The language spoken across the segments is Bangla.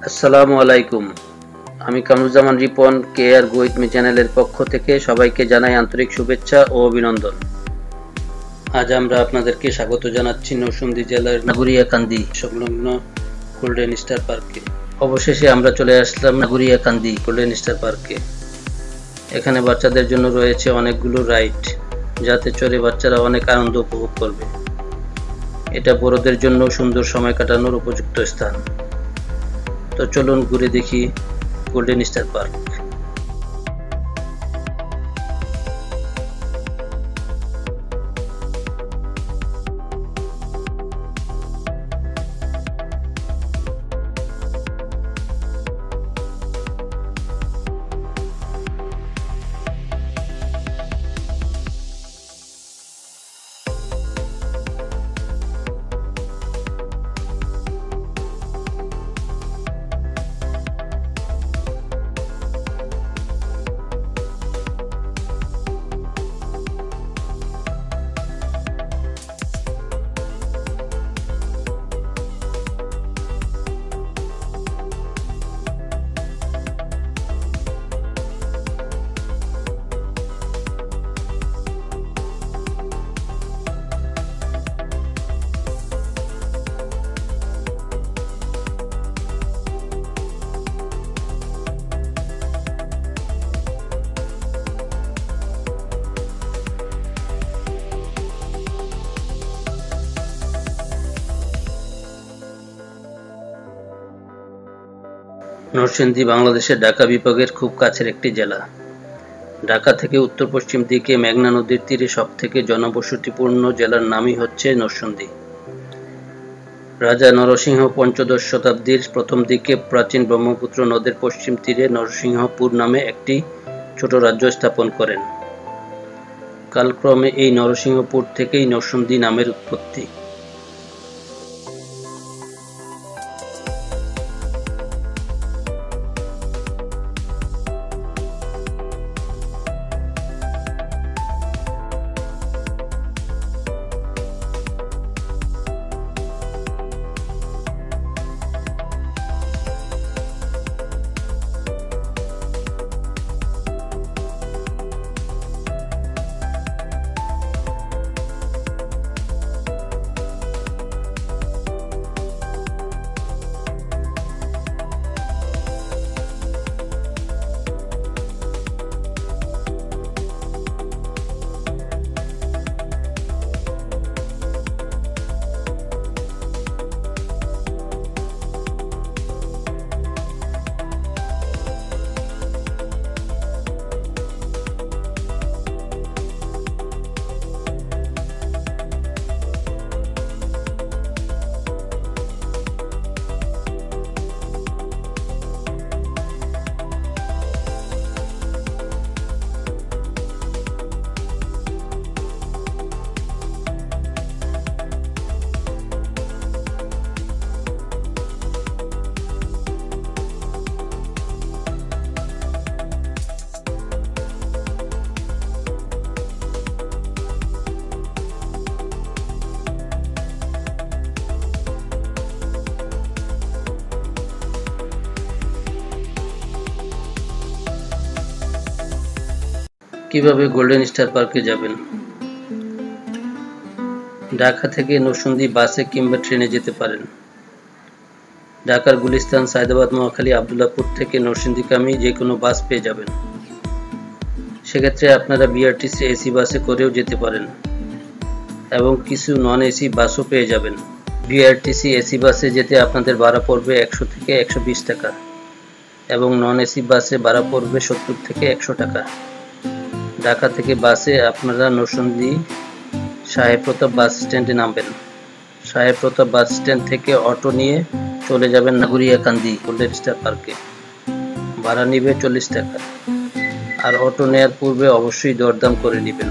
আসসালামু আলাইকুম। আমি Kamruzzaman Ripon KR go with me চ্যানেলের পক্ষ থেকে সবাইকে জানাই আন্তরিক শুভেচ্ছা ও অভিনন্দন। আজ আমরা আপনাদেরকে স্বাগত জানাচ্ছি নরসিংদী জেলার নাগুরিয়াকান্দি সংলগ্ন গোল্ডেন স্টার পার্কে। অবশেষে আমরা চলে আসলাম নাগুরিয়াকান্দি গোল্ডেন স্টার পার্কে। এখানে বাচ্চাদের জন্য রয়েছে অনেকগুলো রাইড, যাতে চড়ে বাচ্চারা অনেক আনন্দ উপভোগ করবে। এটা বড়দের জন্য সুন্দর সময় কাটানোর উপযুক্ত স্থান। তো চলুন ঘুরে দেখি গোল্ডেন স্টার পার্ক। নরসিংদী বাংলাদেশের ঢাকা বিভাগের খুব কাছের একটি জেলা। ঢাকা থেকে উত্তর-পশ্চিম দিকে মেঘনা নদীর তীরে সবথেকে জনবসতিপূর্ণ জেলার নামই হচ্ছে নরসিংদী। রাজা নরসিংহ পঞ্চদশ শতাব্দীর প্রথম দিকে প্রাচীন ব্রহ্মপুত্র নদের পশ্চিম তীরে নরসিংহপুর নামে একটি ছোট রাজ্য স্থাপন করেন। কালক্রমে এই নরসিংহপুর থেকেই নরসিংদী নামের উৎপত্তি। কিভাবে গোল্ডেন স্টার পার্কে যাবেন? ঢাকা থেকে নরসিংদী বাসে কিংবা ট্রেনে যেতে পারেন। ঢাকার গুলিস্তান, সায়দাবাদ, মহাখালী, আব্দুল্লাহপুর থেকে নরসিংদীগামী যে কোনো বাস পেয়ে যাবেন। সেক্ষেত্রে আপনারা বিআরটিসি এসি বাসে করেও যেতে পারেন এবং কিছু নন এসি বাসও পেয়ে যাবেন। বিআরটিসি এসি বাসে যেতে আপনাদের ভাড়া পড়বে 100 থেকে 120 টাকা এবং নন এসি বাসে ভাড়া পড়বে 70 থেকে 100 টাকা। ঢাকা থেকে বাসে আপনারা নরসিংদী সাহেব প্রতাপ বাস স্ট্যান্ডে নামবেন। সাহেব প্রতাপ বাস স্ট্যান্ড থেকে অটো নিয়ে চলে যাবেন নাগুরিয়াকান্দি গোল্ডেন স্টার পার্কে। ভাড়া নিবে 40 টাকা, আর অটো নেয়ার পূর্বে অবশ্যই দরদাম করে নেবেন।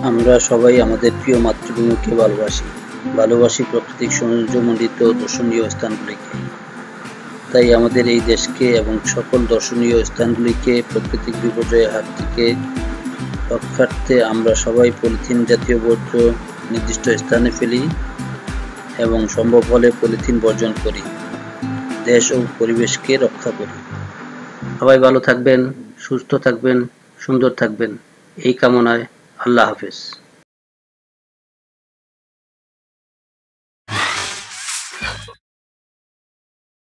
আমরা সবাই আমাদের প্রিয় মাতৃভূমিকে ভালোবাসি প্রাকৃতিক সৌন্দর্যমণ্ডিত দর্শনীয় স্থানগুলিকে। তাই আমাদের এই দেশকে এবং সকল দর্শনীয় স্থানগুলিকে প্রাকৃতিক বিপর্যয়ের হাত থেকে রক্ষার্থে আমরা সবাই পলিথিন জাতীয় বর্জ্য নির্দিষ্ট স্থানে ফেলি এবং সম্ভব হলে পলিথিন বর্জন করি, দেশ ও পরিবেশকে রক্ষা করি। সবাই ভালো থাকবেন, সুস্থ থাকবেন, সুন্দর থাকবেন, এই কামনায় আল্লাহ হাফেজ।